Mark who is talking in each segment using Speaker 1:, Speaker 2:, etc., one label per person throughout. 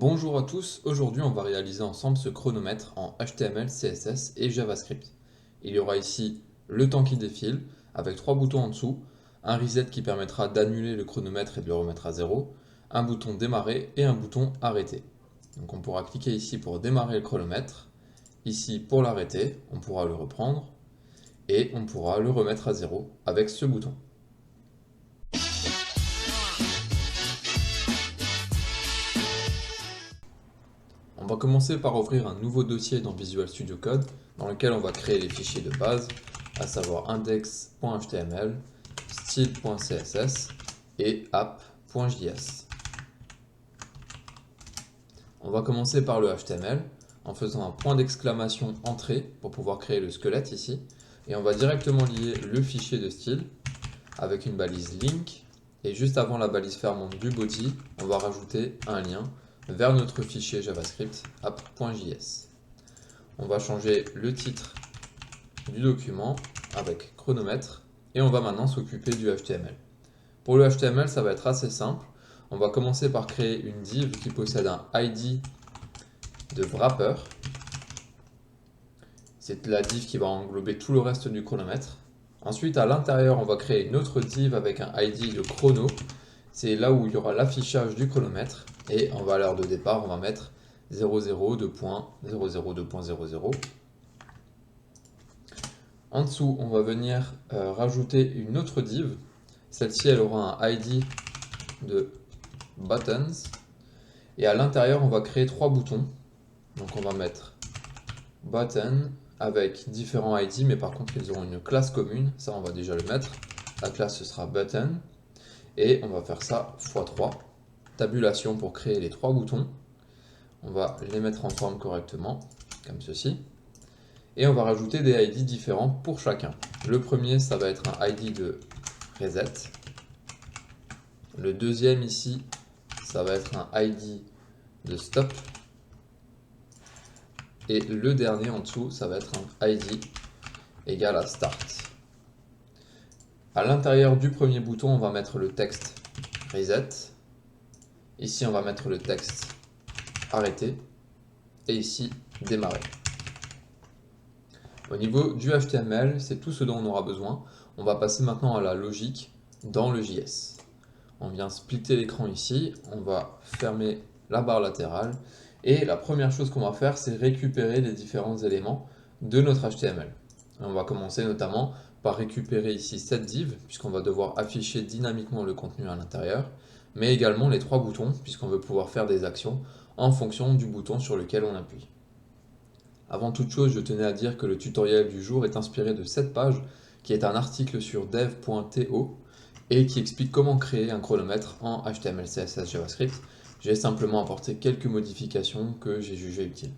Speaker 1: Bonjour à tous, aujourd'hui on va réaliser ensemble ce chronomètre en HTML, CSS et JavaScript. Il y aura ici le temps qui défile avec trois boutons en dessous, un reset qui permettra d'annuler le chronomètre et de le remettre à zéro, un bouton démarrer et un bouton arrêter. Donc on pourra cliquer ici pour démarrer le chronomètre, ici pour l'arrêter, on pourra le reprendre et on pourra le remettre à zéro avec ce bouton. On va commencer par ouvrir un nouveau dossier dans Visual Studio Code dans lequel on va créer les fichiers de base, à savoir index.html, style.css et app.js. On va commencer par le HTML en faisant un point d'exclamation entrée pour pouvoir créer le squelette ici, et on va directement lier le fichier de style avec une balise link, et juste avant la balise fermante du body, on va rajouter un lien vers notre fichier JavaScript app.js. On va changer le titre du document avec chronomètre et on va maintenant s'occuper du HTML. Pour le HTML, ça va être assez simple. On va commencer par créer une div qui possède un ID de wrapper. C'est la div qui va englober tout le reste du chronomètre. Ensuite, à l'intérieur, on va créer une autre div avec un ID de chrono. C'est là où il y aura l'affichage du chronomètre. Et on va à l'heure de départ, on va mettre 002.002.00. En dessous, on va venir rajouter une autre div. Celle-ci, elle aura un ID de buttons. Et à l'intérieur, on va créer trois boutons. Donc on va mettre button avec différents ID, mais par contre, ils auront une classe commune. Ça, on va déjà le mettre. La classe, ce sera button. Et on va faire ça x3. Tabulation pour créer les trois boutons. On va les mettre en forme correctement, comme ceci. Et on va rajouter des ID différents pour chacun. Le premier, ça va être un ID de reset. Le deuxième ici, ça va être un ID de stop. Et le dernier en dessous, ça va être un ID égal à start. À l'intérieur du premier bouton, on va mettre le texte reset. Ici, on va mettre le texte arrêter. Et ici, démarrer. Au niveau du HTML, c'est tout ce dont on aura besoin. On va passer maintenant à la logique dans le JS. On vient splitter l'écran ici, on va fermer la barre latérale et la première chose qu'on va faire, c'est récupérer les différents éléments de notre HTML. On va commencer notamment par récupérer ici cette div, puisqu'on va devoir afficher dynamiquement le contenu à l'intérieur, mais également les trois boutons, puisqu'on veut pouvoir faire des actions en fonction du bouton sur lequel on appuie. Avant toute chose, je tenais à dire que le tutoriel du jour est inspiré de cette page, qui est un article sur dev.to et qui explique comment créer un chronomètre en HTML, CSS, JavaScript. J'ai simplement apporté quelques modifications que j'ai jugées utiles.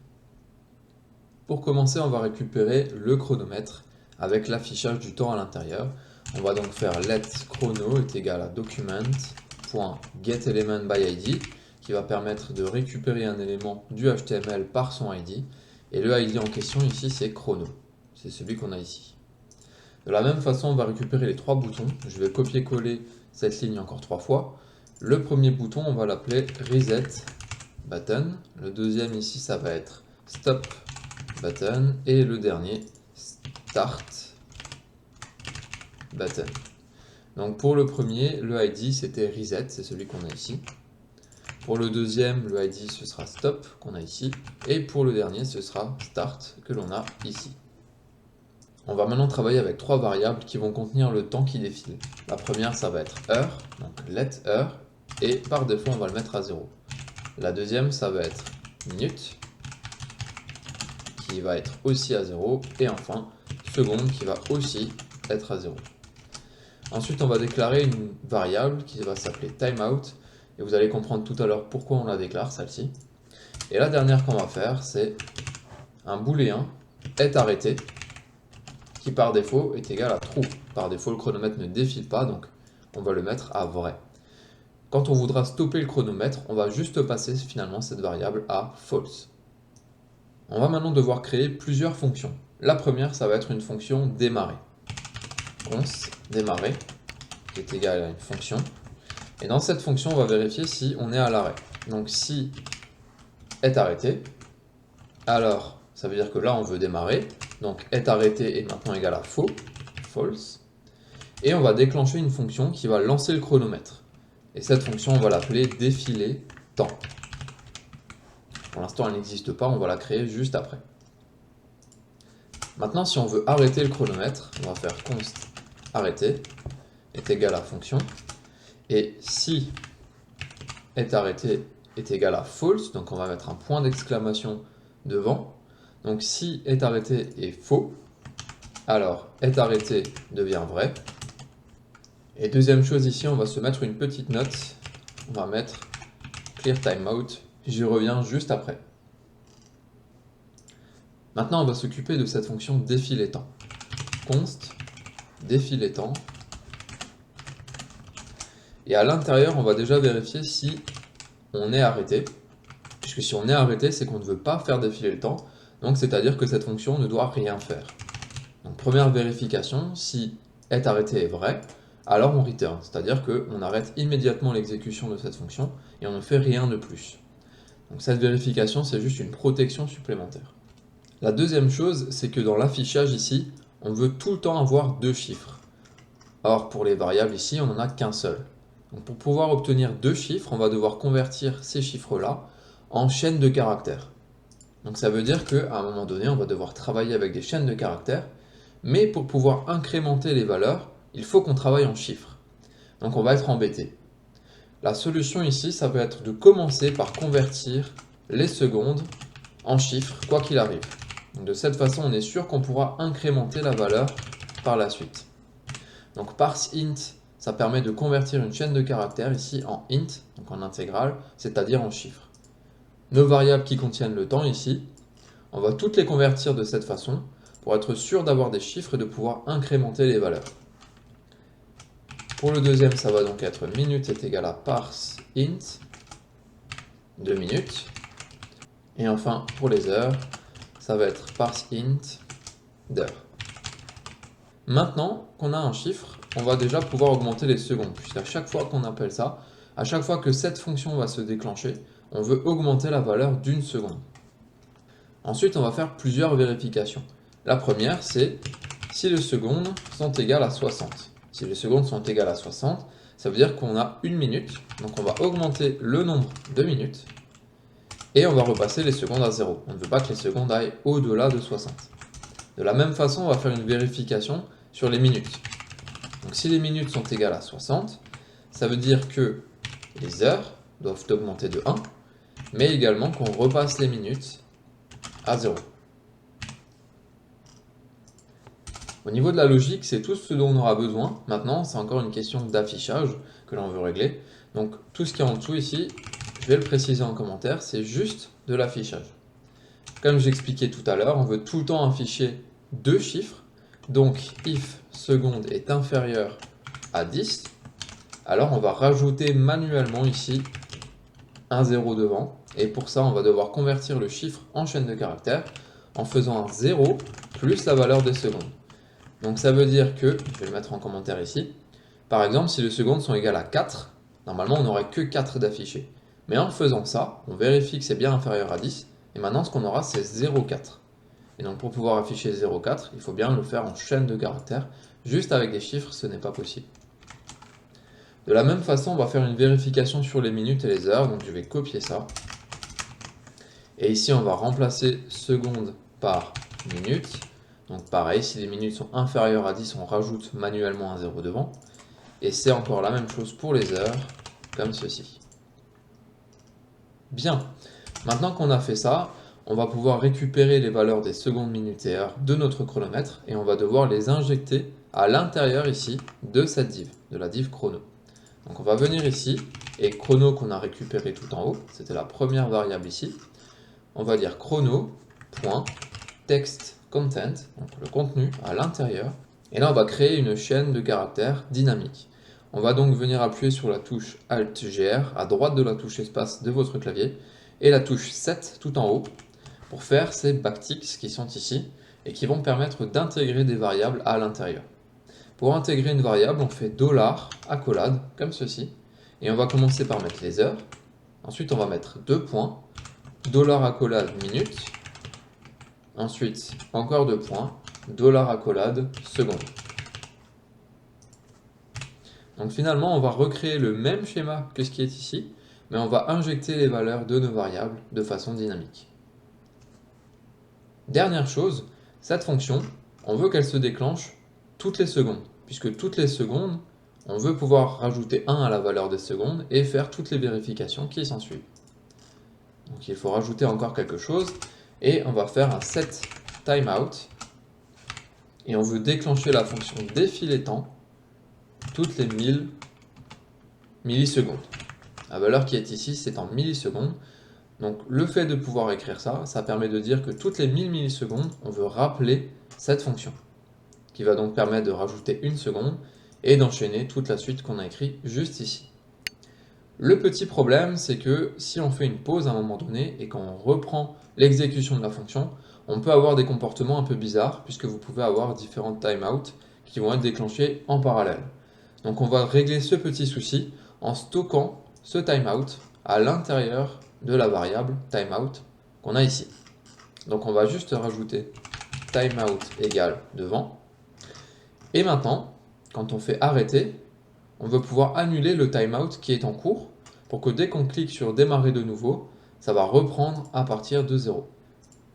Speaker 1: Pour commencer, on va récupérer le chronomètre avec l'affichage du temps à l'intérieur. On va donc faire let chrono est égal à document.getElementById qui va permettre de récupérer un élément du HTML par son ID. Et le ID en question ici, c'est chrono. C'est celui qu'on a ici. De la même façon, on va récupérer les trois boutons. Je vais copier-coller cette ligne encore trois fois. Le premier bouton, on va l'appeler Reset Button. Le deuxième ici, ça va être Stop Button. Et le dernier, Start Button. Donc pour le premier, le ID, c'était Reset, c'est celui qu'on a ici. Pour le deuxième, le ID, ce sera Stop, qu'on a ici. Et pour le dernier, ce sera Start, que l'on a ici. On va maintenant travailler avec trois variables qui vont contenir le temps qui défile. La première, ça va être heure, donc let heure, et par défaut, on va le mettre à 0. La deuxième, ça va être minute, qui va être aussi à 0. Et enfin, seconde, qui va aussi être à 0. Ensuite, on va déclarer une variable qui va s'appeler timeout. Et vous allez comprendre tout à l'heure pourquoi on la déclare, celle-ci. Et la dernière qu'on va faire, c'est un booléen est arrêté, qui par défaut est égal à true. Par défaut, le chronomètre ne défile pas, donc on va le mettre à vrai. Quand on voudra stopper le chronomètre, on va juste passer finalement cette variable à false. On va maintenant devoir créer plusieurs fonctions. La première, ça va être une fonction démarrer. Cons démarrer, qui est égal à une fonction. Et dans cette fonction, on va vérifier si on est à l'arrêt. Donc si est arrêté. Alors, ça veut dire que là, on veut démarrer. Donc, est arrêté est maintenant égal à faux, false. Et on va déclencher une fonction qui va lancer le chronomètre. Et cette fonction, on va l'appeler défilé temps. Pour l'instant, elle n'existe pas, on va la créer juste après. Maintenant, si on veut arrêter le chronomètre, on va faire const arrêter est égal à fonction. Et si est arrêté est égal à false, donc on va mettre un point d'exclamation devant. Donc si est arrêté est faux, alors est arrêté devient vrai. Et deuxième chose ici, on va se mettre une petite note. On va mettre clear timeout. J'y reviens juste après. Maintenant, on va s'occuper de cette fonction défilé temps. Const défilé temps. Et à l'intérieur, on va déjà vérifier si on est arrêté. Puisque si on est arrêté, c'est qu'on ne veut pas faire défiler le temps. Donc c'est-à-dire que cette fonction ne doit rien faire. Donc première vérification, si est arrêté est vrai, alors on return. C'est-à-dire qu'on arrête immédiatement l'exécution de cette fonction et on ne fait rien de plus. Donc cette vérification, c'est juste une protection supplémentaire. La deuxième chose, c'est que dans l'affichage ici, on veut tout le temps avoir deux chiffres. Or, pour les variables ici, on n'en a qu'un seul. Donc pour pouvoir obtenir deux chiffres, on va devoir convertir ces chiffres-là en chaînes de caractères. Donc ça veut dire qu'à un moment donné, on va devoir travailler avec des chaînes de caractères, mais pour pouvoir incrémenter les valeurs, il faut qu'on travaille en chiffres. Donc on va être embêté. La solution ici, ça va être de commencer par convertir les secondes en chiffres, quoi qu'il arrive. Donc de cette façon, on est sûr qu'on pourra incrémenter la valeur par la suite. Donc parse int, ça permet de convertir une chaîne de caractères ici en int, donc en intégrale, c'est-à-dire en chiffres. Nos variables qui contiennent le temps ici, on va toutes les convertir de cette façon pour être sûr d'avoir des chiffres et de pouvoir incrémenter les valeurs. Pour le deuxième, ça va donc être minute est égal à parse int 2 minutes. Et enfin, pour les heures, ça va être parse int d'heures. Maintenant qu'on a un chiffre, on va déjà pouvoir augmenter les secondes, puisqu'à chaque fois qu'on appelle ça, à chaque fois que cette fonction va se déclencher, on veut augmenter la valeur d'une seconde. Ensuite, on va faire plusieurs vérifications. La première, c'est si les secondes sont égales à 60. Si les secondes sont égales à 60, ça veut dire qu'on a une minute. Donc on va augmenter le nombre de minutes et on va repasser les secondes à 0. On ne veut pas que les secondes aillent au-delà de 60. De la même façon, on va faire une vérification sur les minutes. Donc si les minutes sont égales à 60, ça veut dire que les heures doivent augmenter de 1, mais également qu'on repasse les minutes à 0. Au niveau de la logique, c'est tout ce dont on aura besoin. Maintenant, c'est encore une question d'affichage que l'on veut régler. Donc tout ce qui est en dessous ici, je vais le préciser en commentaire, c'est juste de l'affichage. Comme j'expliquais tout à l'heure, on veut tout le temps afficher deux chiffres. Donc if seconde est inférieure à 10, alors on va rajouter manuellement ici un 0 devant. Et pour ça, on va devoir convertir le chiffre en chaîne de caractères en faisant un 0 plus la valeur des secondes. Donc ça veut dire que, je vais le mettre en commentaire ici, par exemple si les secondes sont égales à 4, normalement on n'aurait que 4 d'affichés. Mais en faisant ça, on vérifie que c'est bien inférieur à 10, et maintenant ce qu'on aura c'est 0,4. Et donc pour pouvoir afficher 0,4, il faut bien le faire en chaîne de caractères, juste avec des chiffres ce n'est pas possible. De la même façon, on va faire une vérification sur les minutes et les heures, donc je vais copier ça. Et ici on va remplacer seconde par minute. Donc pareil, si les minutes sont inférieures à 10, on rajoute manuellement un 0 devant. Et c'est encore la même chose pour les heures, comme ceci. Bien, maintenant qu'on a fait ça, on va pouvoir récupérer les valeurs des secondes, minutes et heures de notre chronomètre et on va devoir les injecter à l'intérieur ici de cette div, de la div chrono. Donc on va venir ici, et chrono qu'on a récupéré tout en haut, c'était la première variable ici, on va dire chrono.text content, donc le contenu à l'intérieur. Et là, on va créer une chaîne de caractères dynamique. On va donc venir appuyer sur la touche Alt-GR à droite de la touche espace de votre clavier et la touche 7 tout en haut pour faire ces backticks qui sont ici et qui vont permettre d'intégrer des variables à l'intérieur. Pour intégrer une variable, on fait $accolade comme ceci et on va commencer par mettre les heures. Ensuite, on va mettre deux points $accolade minute. Ensuite, encore 2 points, $accolade seconde. Donc finalement, on va recréer le même schéma que ce qui est ici, mais on va injecter les valeurs de nos variables de façon dynamique. Dernière chose, cette fonction, on veut qu'elle se déclenche toutes les secondes, puisque toutes les secondes, on veut pouvoir rajouter 1 à la valeur des secondes et faire toutes les vérifications qui s'ensuivent. Donc il faut rajouter encore quelque chose, et on va faire un set timeout, et on veut déclencher la fonction défilé temps toutes les 1000 millisecondes. La valeur qui est ici, c'est en millisecondes. Donc le fait de pouvoir écrire ça, ça permet de dire que toutes les 1000 millisecondes, on veut rappeler cette fonction, qui va donc permettre de rajouter 1 seconde et d'enchaîner toute la suite qu'on a écrite juste ici. Le petit problème, c'est que si on fait une pause à un moment donné et qu'on reprend l'exécution de la fonction, on peut avoir des comportements un peu bizarres, puisque vous pouvez avoir différentes timeouts qui vont être déclenchés en parallèle. Donc on va régler ce petit souci en stockant ce timeout à l'intérieur de la variable timeout qu'on a ici. Donc on va juste rajouter timeout égale devant. Et maintenant, quand on fait arrêter, on veut pouvoir annuler le timeout qui est en cours pour que dès qu'on clique sur démarrer de nouveau, ça va reprendre à partir de 0.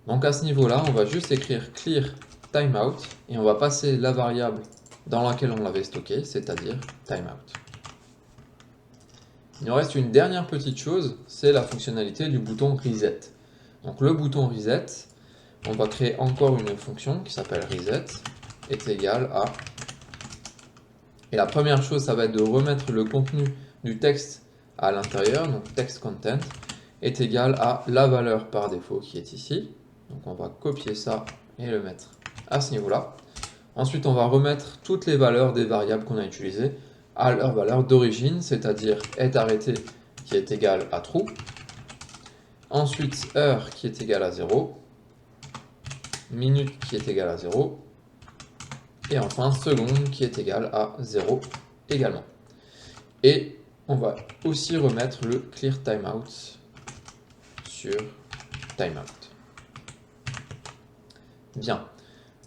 Speaker 1: Donc à ce niveau-là, on va juste écrire clear timeout et on va passer la variable dans laquelle on l'avait stocké, c'est-à-dire timeout. Il nous reste une dernière petite chose, c'est la fonctionnalité du bouton reset. Donc le bouton reset, on va créer encore une fonction qui s'appelle reset est égal à... Et la première chose, ça va être de remettre le contenu du texte à l'intérieur, donc text content est égal à la valeur par défaut qui est ici. Donc on va copier ça et le mettre à ce niveau-là. Ensuite, on va remettre toutes les valeurs des variables qu'on a utilisées à leur valeur d'origine, c'est-à-dire arrêté qui est égal à true. Ensuite, heure qui est égal à 0. Minute qui est égal à 0. Et enfin, seconde qui est égal à 0 également. Et on va aussi remettre le clear timeout sur timeout. Bien.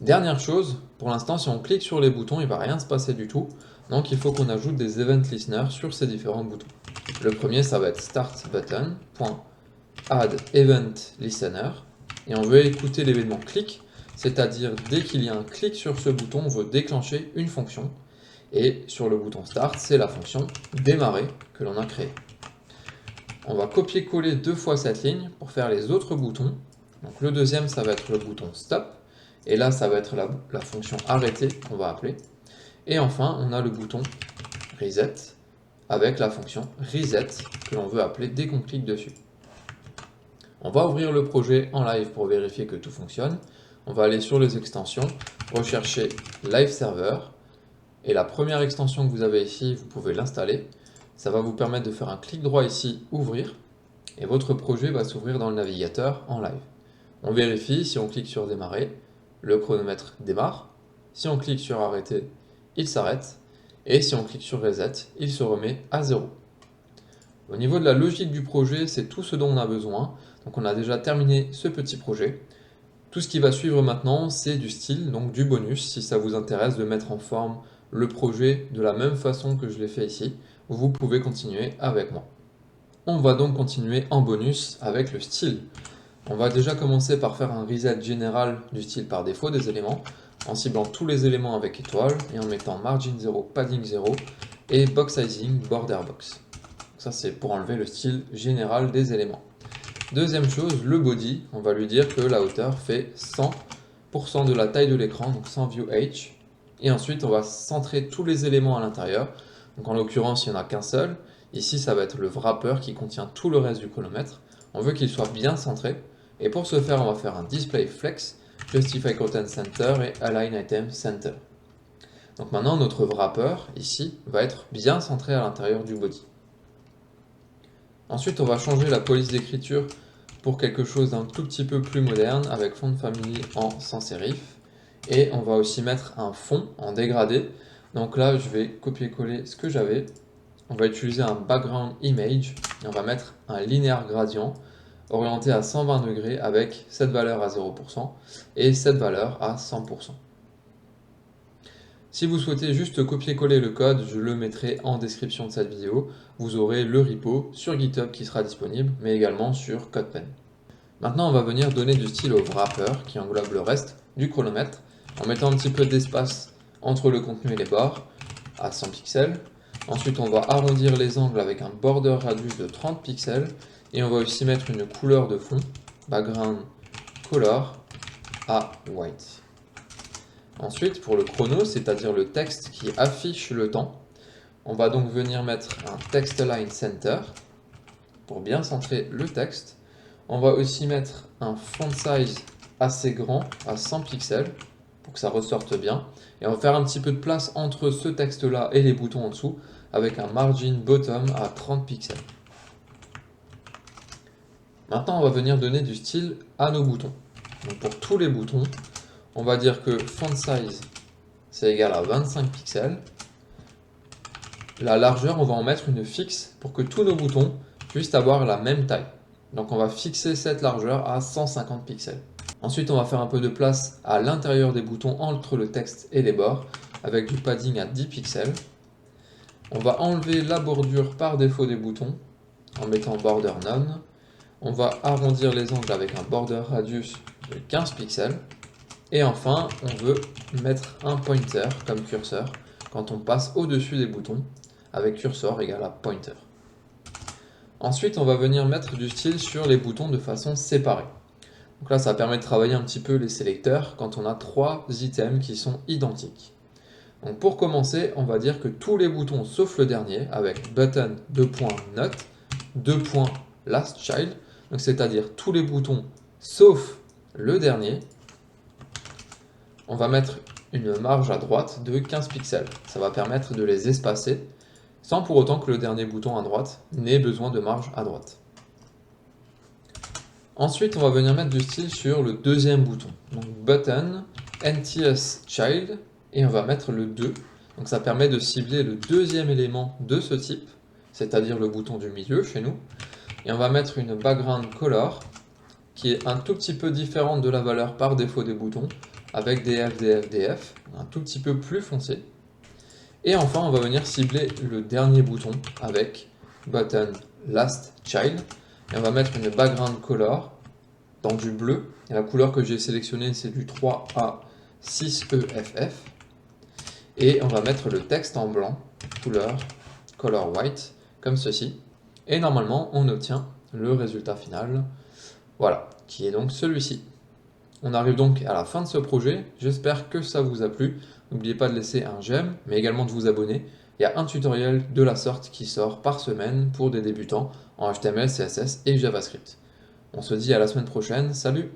Speaker 1: Dernière chose, pour l'instant, si on clique sur les boutons, il ne va rien se passer du tout. Donc il faut qu'on ajoute des event listeners sur ces différents boutons. Le premier, ça va être start button.add event listener. Et on veut écouter l'événement click, c'est-à-dire dès qu'il y a un clic sur ce bouton, on veut déclencher une fonction. Et sur le bouton start, c'est la fonction démarrer que l'on a créée. On va copier-coller 2 fois cette ligne pour faire les autres boutons. Donc le deuxième, ça va être le bouton stop. Et là, ça va être la fonction arrêter qu'on va appeler. Et enfin, on a le bouton reset avec la fonction reset que l'on veut appeler dès qu'on clique dessus. On va ouvrir le projet en live pour vérifier que tout fonctionne. On va aller sur les extensions, rechercher Live Server. Et la première extension que vous avez ici, vous pouvez l'installer. Ça va vous permettre de faire un clic droit ici, ouvrir. Et votre projet va s'ouvrir dans le navigateur en live. On vérifie, si on clique sur démarrer, le chronomètre démarre. Si on clique sur arrêter, il s'arrête. Et si on clique sur reset, il se remet à 0. Au niveau de la logique du projet, c'est tout ce dont on a besoin. Donc on a déjà terminé ce petit projet. Tout ce qui va suivre maintenant, c'est du style, donc du bonus. Si ça vous intéresse de mettre en forme le projet de la même façon que je l'ai fait ici, vous pouvez continuer avec moi. On va donc continuer en bonus avec le style. On va déjà commencer par faire un reset général du style par défaut des éléments, en ciblant tous les éléments avec étoile et en mettant margin 0, padding 0 et box sizing border box. Ça c'est pour enlever le style général des éléments. Deuxième chose, le body, on va lui dire que la hauteur fait 100% de la taille de l'écran, donc 100 view h. Et ensuite on va centrer tous les éléments à l'intérieur. Donc en l'occurrence il n'y en a qu'un seul. Ici ça va être le wrapper qui contient tout le reste du chronomètre. On veut qu'il soit bien centré. Et pour ce faire, on va faire un display flex, justify content center et align item center. Donc maintenant, notre wrapper, ici, va être bien centré à l'intérieur du body. Ensuite, on va changer la police d'écriture pour quelque chose d'un tout petit peu plus moderne avec font family en sans serif. Et on va aussi mettre un fond en dégradé. Donc là, je vais copier-coller ce que j'avais. On va utiliser un background image et on va mettre un linéaire gradient orienté à 120 degrés avec cette valeur à 0% et cette valeur à 100%. Si vous souhaitez juste copier-coller le code, je le mettrai en description de cette vidéo. Vous aurez le repo sur GitHub qui sera disponible, mais également sur CodePen. Maintenant, on va venir donner du style au wrapper qui englobe le reste du chronomètre en mettant un petit peu d'espace entre le contenu et les bords à 100 pixels. Ensuite, on va arrondir les angles avec un border radius de 30 pixels et on va aussi mettre une couleur de fond, background color, à white. Ensuite, pour le chrono, c'est-à-dire le texte qui affiche le temps, on va donc venir mettre un text line center pour bien centrer le texte. On va aussi mettre un font size assez grand, à 100 pixels, pour que ça ressorte bien. Et on va faire un petit peu de place entre ce texte-là et les boutons en dessous, avec un margin bottom à 30 pixels. Maintenant, on va venir donner du style à nos boutons. Donc pour tous les boutons, on va dire que font size, c'est égal à 25 pixels. La largeur, on va en mettre une fixe pour que tous nos boutons puissent avoir la même taille. Donc on va fixer cette largeur à 150 pixels. Ensuite, on va faire un peu de place à l'intérieur des boutons entre le texte et les bords avec du padding à 10 pixels. On va enlever la bordure par défaut des boutons en mettant border none. On va arrondir les angles avec un border radius de 15 pixels. Et enfin, on veut mettre un pointer comme curseur quand on passe au-dessus des boutons avec curseur égal à pointer. Ensuite, on va venir mettre du style sur les boutons de façon séparée. Donc là, ça permet de travailler un petit peu les sélecteurs quand on a 3 items qui sont identiques. Donc pour commencer, on va dire que tous les boutons sauf le dernier avec button .note .lastChild, donc c'est-à-dire tous les boutons sauf le dernier, on va mettre une marge à droite de 15 pixels. Ça va permettre de les espacer sans pour autant que le dernier bouton à droite n'ait besoin de marge à droite. Ensuite, on va venir mettre du style sur le deuxième bouton. Donc button ntschild et on va mettre le 2. Donc ça permet de cibler le deuxième élément de ce type, c'est-à-dire le bouton du milieu chez nous. Et on va mettre une background color qui est un tout petit peu différente de la valeur par défaut des boutons, avec df, un tout petit peu plus foncé. Et enfin, on va venir cibler le dernier bouton avec button last child. Et on va mettre une background color dans du bleu. Et la couleur que j'ai sélectionnée, c'est du 3A6EFF. Et on va mettre le texte en blanc, couleur color white, comme ceci. Et normalement, on obtient le résultat final, voilà, qui est donc celui-ci. On arrive donc à la fin de ce projet, j'espère que ça vous a plu. N'oubliez pas de laisser un j'aime, mais également de vous abonner. Il y a un tutoriel de la sorte qui sort par semaine pour des débutants en HTML, CSS et JavaScript. On se dit à la semaine prochaine, salut!